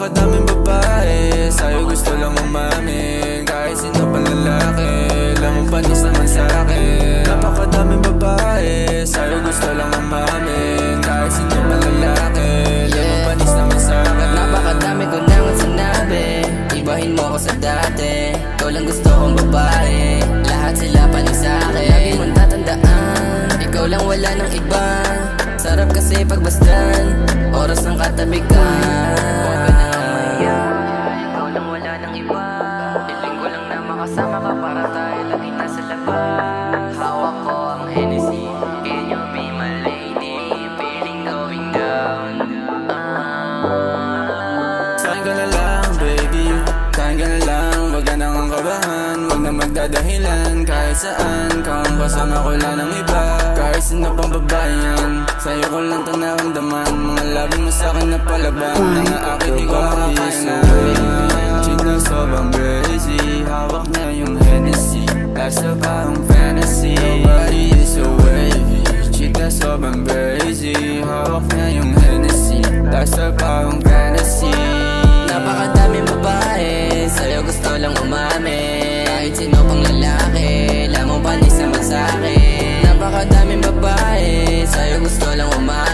Napakadaming babae, sa'yo gusto lang umamin. Kahit sino pang lalaki, lamang panis naman sa'kin. Napakadaming babae, sa'yo gusto lang umamin. Kahit sino pang lalaki, lamang panis naman sa'kin. Napakadami ko nang sinabi, ibahin mo ko sa dati. Ikaw lang gusto kong babae, lahat sila panis sa'kin. Lagi mong tatandaan, ikaw lang wala ng iba. Sarap kasi pagbastan, oras ng katabi ka. Huwag ka na umaya, ikaw lang wala ng iba. Piling ko lang na makasama ka para tayo lagi nasa labas. Hawak ko ang Hennessy, can you be my lady? Feeling going down. Sa'kin ka na lang, baby. Sa'kin ka na lang, wag ka nang ang kabahan. Wag na magdadahilan, kahit saan. Kung kasama ko lang ng iba, kahit sino pang babae yan. Sa'yo ko lang ito naramdaman. Mga labi mo sa'kin na palaban. Mga akin di ko makakaina. Cheat na sobrang crazy, hawak niya yung Hennessy. Nasa parang fantasy, nobody is so wavy. Cheat na sobrang crazy, hawak niya yung Hennessy. Nasa parang fantasy. Napakadaming babae, sa'yo gusto lang umamin. Kahit sino pang lalaki, lamang panis naman sa'kin. Napakadaming babae, sa'yo gusto lang umamin.